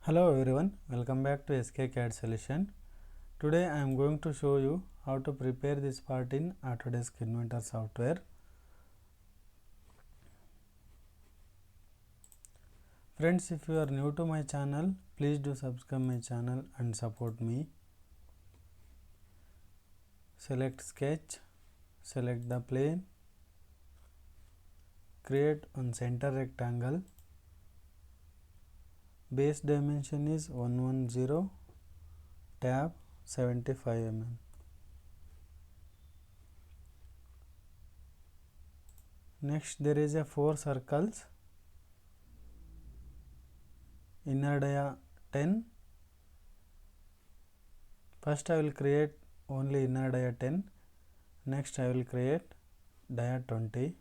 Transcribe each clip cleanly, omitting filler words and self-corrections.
Hello everyone, welcome back to SK CAD Solution. Today I am going to show you how to prepare this part in Autodesk Inventor software. Friends, if you are new to my channel, please do subscribe my channel and support me. Select sketch, select the plane, create one center rectangle. Base dimension is 110, tab 75 mm. Next there is a 4 circles, inner dia 10. First I will create only inner dia 10. Next I will create dia 20.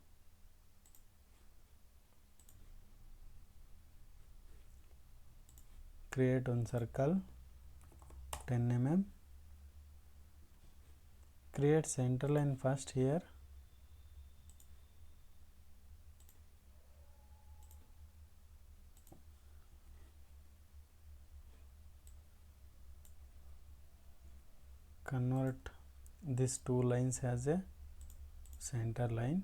Create one circle 10 mm. Create center line first here. Convert these two lines as a center line.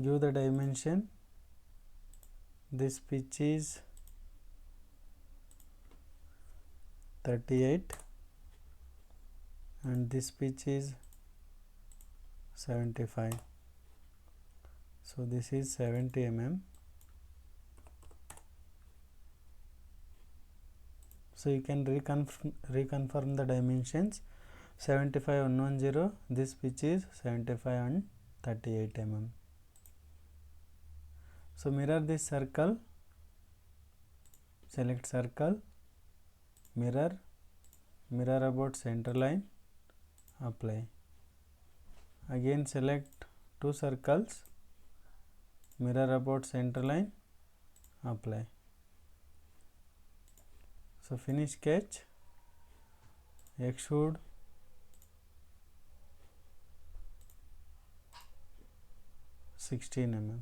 Give the dimension. This pitch is 38 and this pitch is 75. So this is 70 mm. So you can reconfirm the dimensions. 75 110, this pitch is 75 and 38 mm. So mirror this circle, select circle, mirror about center line, apply. Again select two circles, mirror about center line, apply. So finish sketch, extrude, mm.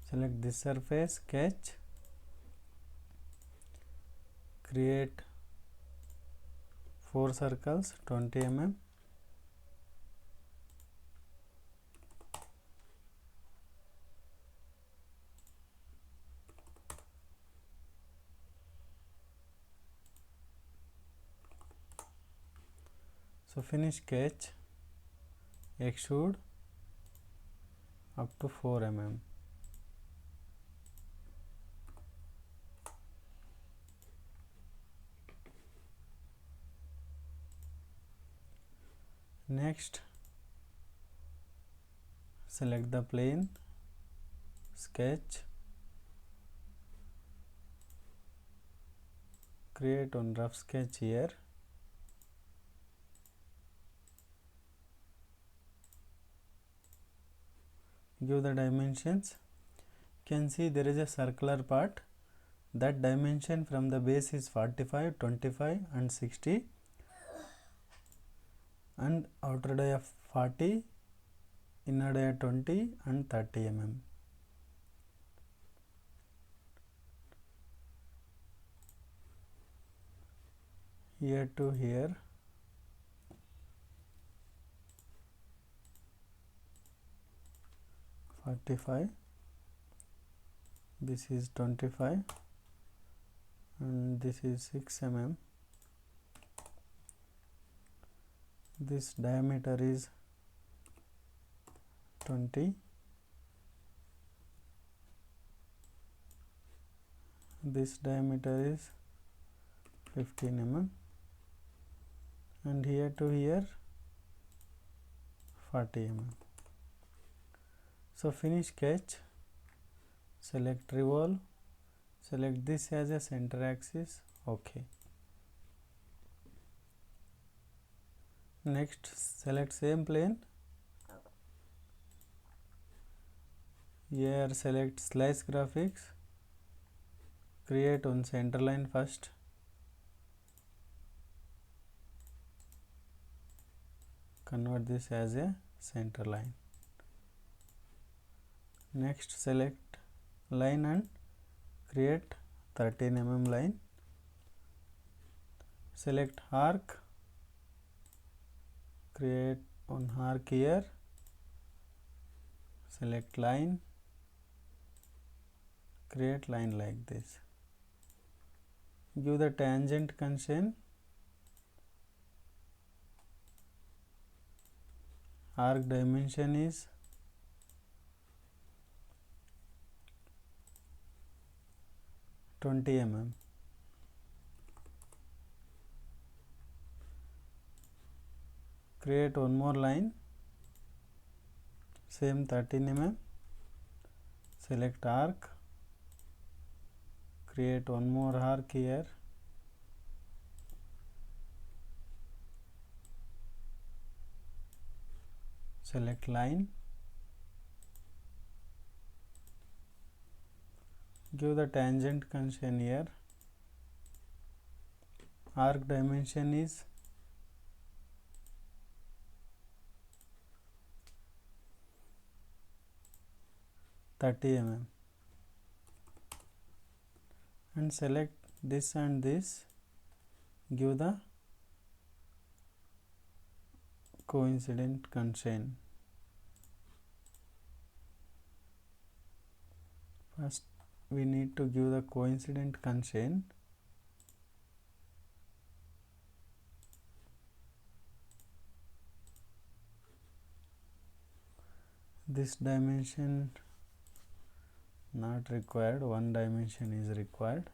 Select this surface, sketch, create 4 circles 20 mm. So finish sketch, extrude up to 4 mm. Next select the plane, sketch, create one rough sketch here. Give the dimensions. You can see there is a circular part. That dimension from the base is 45, 25 and 60 and outer dia 40, inner dia 20 and 30 mm. Here to here, this is 25 and this is 6 mm. This diameter is 20, this diameter is 15 mm, and here to here 40 mm. So finish sketch, select revolve, select this as a center axis, OK. Next select same plane, here select slice graphics, create one center line first, convert this as a center line. Next select line and create 13 mm line. Select arc, create one arc here. Select line, create line like this. Give the tangent constraint. Arc dimension is 20 mm. Create one more line, same 13 mm. Select arc, create one more arc here. Select line, give the tangent constraint here. Arc dimension is 30 mm and select this and this. Give the coincident constraint. First we need to give the coincident constraint. This dimension not required, one dimension is required.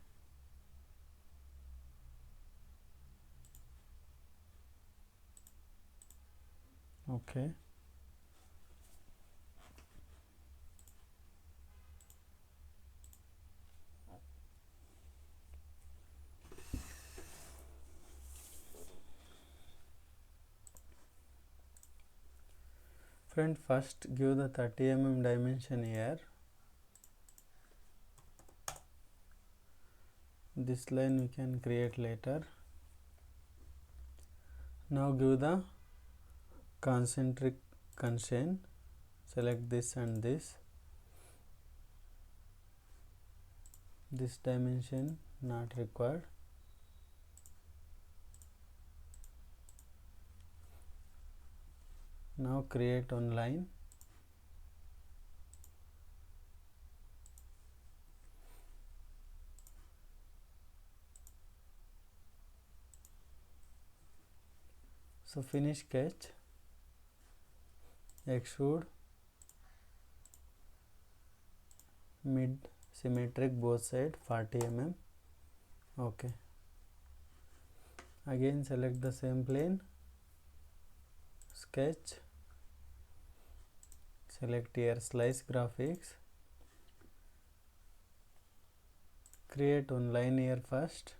Okay. Friend, first give the 30 mm dimension here. This line we can create later. Now give the concentric constraint. Select this and this. This dimension not required. Now create one line. So finish sketch. Extrude mid symmetric both side 40 mm. Okay. Again select the same plane. Sketch. Select here slice graphics. Create one line here first.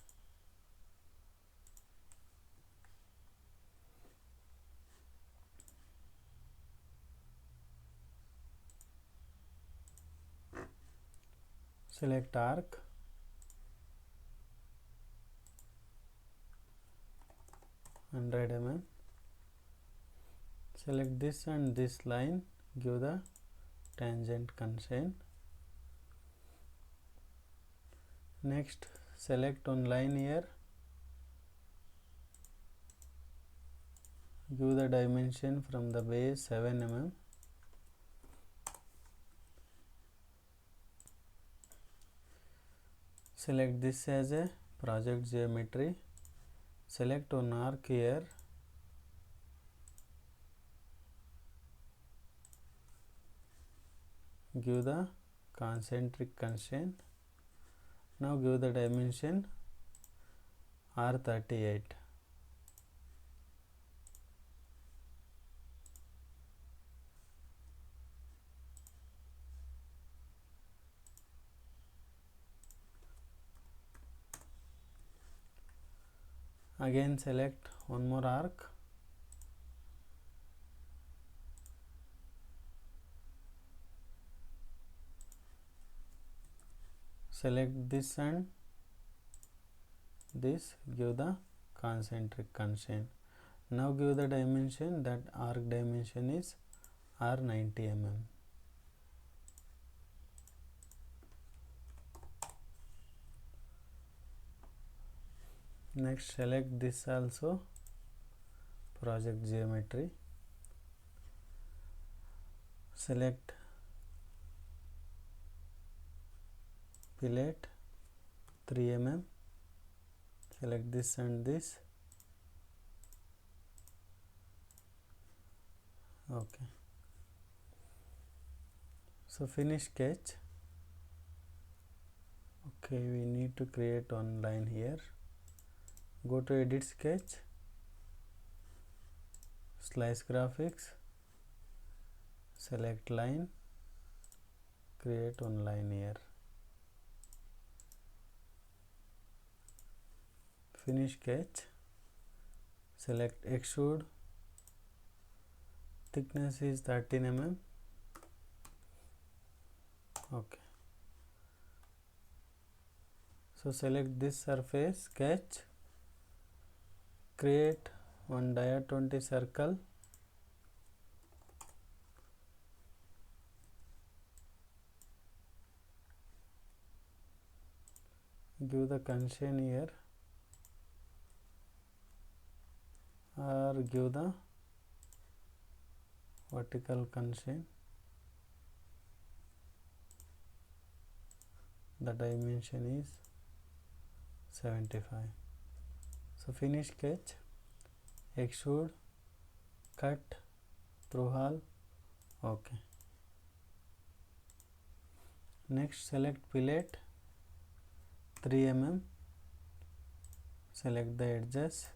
Select arc. and 100 mm. Select this and this line. Give the tangent constraint. Next select one line here. Give the dimension from the base 7 mm. Select this as a project geometry. Select one arc here. Give the concentric constraint. Now give the dimension R38. Again select one more arc. Select this and this, give the concentric constraint. Now give the dimension, that arc dimension is R90 mm. Next select this also, project geometry, select fillet 3 mm, select this and this. Okay, so finish sketch. Okay, we need to create one line here. Go to edit sketch, slice graphics, select line, create one line here. Finish sketch, select extrude, thickness is 13 mm. Okay, so select this surface, sketch, create one dia 20 circle, give the constraint here or give the vertical constraint. The dimension is 75. So finish sketch, extrude, cut, through hole. Okay. Next select fillet 3 mm, select the edges,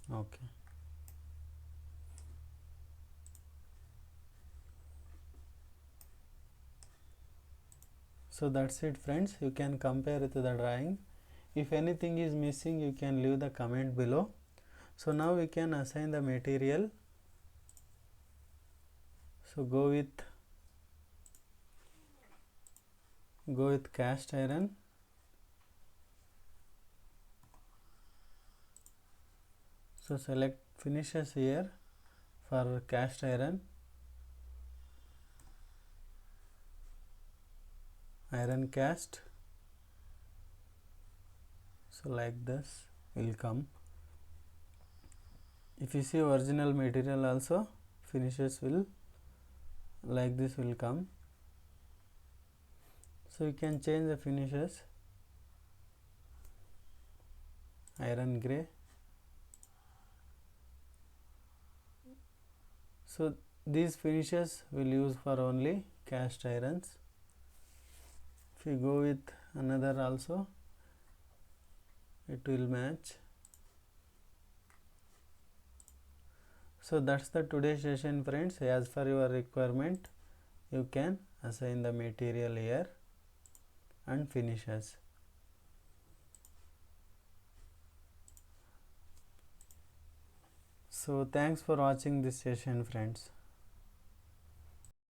okay. So that's it friends, you can compare with the drawing. If anything is missing, you can leave the comment below. So now we can assign the material. So go with cast iron. So select finishes here for cast iron, iron cast. So like this will come. If you see original material also, finishes will like this will come. So you can change the finishes, iron grey. So these finishes will use for only cast irons. If you go with another also, it will match. So that's the today's session friends. As per your requirement, you can assign the material here and finishes. So thanks for watching this session friends.